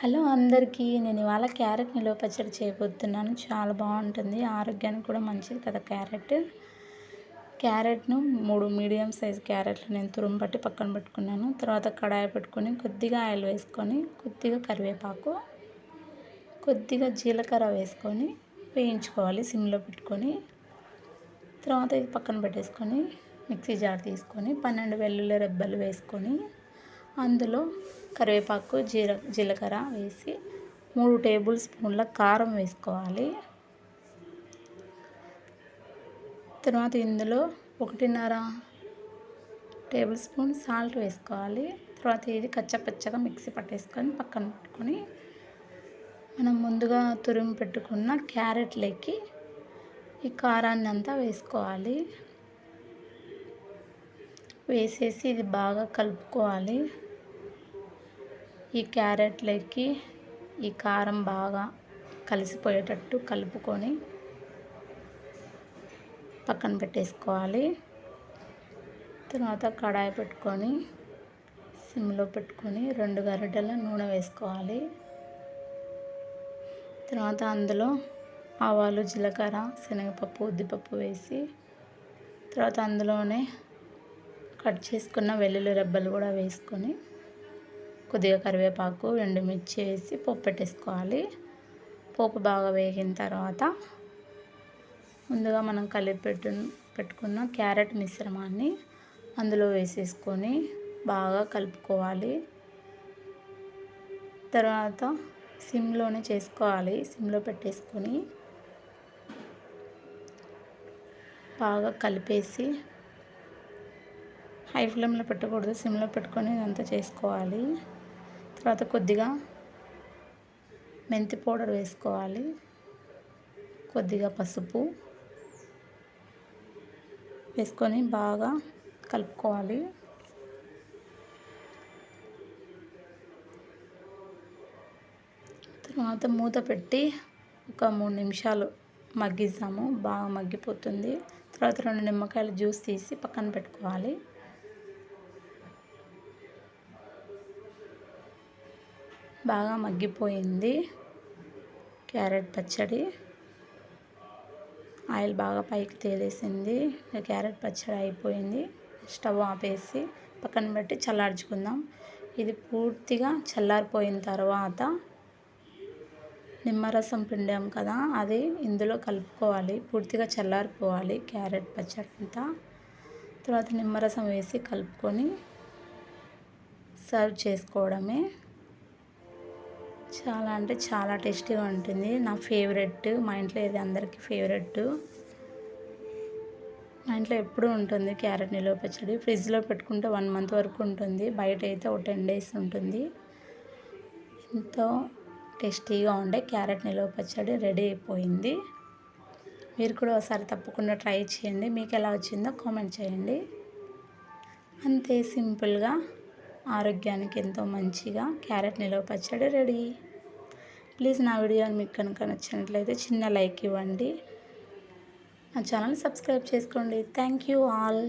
Hello అందరికీ. నేను ఇవాళ క్యారెట్ నిలువ పచ్చడి చేయబోతున్నాను. చాలా బాగుంటుంది, ఆరోగ్యానికి కూడా మంచిది కదా క్యారెట్. క్యారెట్ను 3 మీడియం సైజ్ క్యారెట్లు నేను తురుము పట్టి పక్కన పెట్టుకున్నాను. తర్వాత కడాయి పెట్టుకొని కొద్దిగా ఆయిల్ వేసుకొని, కొద్దిగా కరివేపాకు, కొద్దిగా జీలకర్ర వేసుకొని వేయించుకోవాలి సిమ్లో పెట్టుకొని. తర్వాత ఇది పక్కన పెట్టేసుకొని మిక్సీ జార్ తీసుకొని 12 వెల్లుల్లి రెబ్బలు వేసుకొని, అందులో కరివేపాకు జీలకర్ర వేసి 3 టేబుల్ స్పూన్ల కారం వేసుకోవాలి. తర్వాత ఇందులో 1.5 టేబుల్ స్పూన్ సాల్ట్ వేసుకోవాలి. తర్వాత ఇది కచ్చపచ్చగా మిక్సీ పట్టేసుకొని పక్కన పెట్టుకొని, మనం ముందుగా తురిమి పెట్టుకున్న క్యారెట్లకి ఈ కారాన్ని అంతా వేసుకోవాలి. వేసేసి ఇది బాగా కలుపుకోవాలి. ఈ క్యారెట్లకి ఈ కారం బాగా కలిసిపోయేటట్టు కలుపుకొని పక్కన పెట్టేసుకోవాలి. తర్వాత కడాయి పెట్టుకొని సిమ్లో పెట్టుకొని 2 గరిటెల నూనె వేసుకోవాలి. తర్వాత అందులో ఆవాలు, జీలకర్ర, శనగపప్పు, ఉద్దిపప్పు వేసి, తర్వాత అందులోనే కట్ చేసుకున్న వెల్లుల్లి రెబ్బలు కూడా వేసుకొని, కొద్దిగా కరివేపాకు, ఎండుమిర్చి వేసి పోపు పెట్టేసుకోవాలి. పోపు బాగా వేగిన తర్వాత ముందుగా మనం పెట్టుకున్న క్యారెట్ మిశ్రమాన్ని అందులో వేసేసుకొని బాగా కలుపుకోవాలి. తర్వాత సిమ్లోనే చేసుకోవాలి. సిమ్లో పెట్టేసుకొని బాగా కలిపేసి, హై ఫ్లేమ్లో పెట్టకూడదు, సిమ్లో పెట్టుకొని ఇదంతా చేసుకోవాలి. తర్వాత కొద్దిగా మెంతి పౌడర్ వేసుకోవాలి, కొద్దిగా పసుపు వేసుకొని బాగా కలుపుకోవాలి. తర్వాత మూత పెట్టి ఒక 3 నిమిషాలు మగ్గిస్తాము. బాగా మగ్గిపోతుంది. తర్వాత 2 నిమ్మకాయల జ్యూస్ తీసి పక్కన పెట్టుకోవాలి. బాగా మగ్గిపోయింది క్యారెట్ పచ్చడి. ఆయిల్ బాగా పైకి తేలేసింది. క్యారెట్ పచ్చడి అయిపోయింది. స్టవ్ ఆపేసి పక్కన పెట్టి చల్లార్చుకుందాం. ఇది పూర్తిగా చల్లారిపోయిన తర్వాత నిమ్మరసం పిండాం కదా, అది ఇందులో కలుపుకోవాలి. పూర్తిగా చల్లారిపోవాలి క్యారెట్ పచ్చడి అంతా. తర్వాత నిమ్మరసం వేసి కలుపుకొని సర్వ్ చేసుకోవడమే. చాలా అంటే చాలా టేస్టీగా ఉంటుంది. నా ఫేవరెట్. మా ఇంట్లో ఇది అందరికీ ఫేవరెట్. మా ఇంట్లో ఎప్పుడూ ఉంటుంది క్యారెట్ నిలువ పచ్చడి. ఫ్రిడ్జ్లో పెట్టుకుంటే 1 మంత్ వరకు ఉంటుంది. బయట అయితే ఒక 10 డేస్ ఉంటుంది. ఎంతో టేస్టీగా ఉండే క్యారెట్ నిలువ పచ్చడి రెడీ అయిపోయింది. మీరు కూడా ఒకసారి తప్పకుండా ట్రై చేయండి. మీకు ఎలా వచ్చిందో కామెంట్ చేయండి. అంతే సింపుల్గా, ఆరోగ్యానికి ఎంతో మంచిగా క్యారెట్ నిలువ పచ్చడి రెడీ. ప్లీజ్ నా వీడియో మీకు కనుక నచ్చినట్లయితే చిన్న లైక్ ఇవ్వండి. నా ఛానల్ సబ్స్క్రైబ్ చేసుకోండి. Thank you all.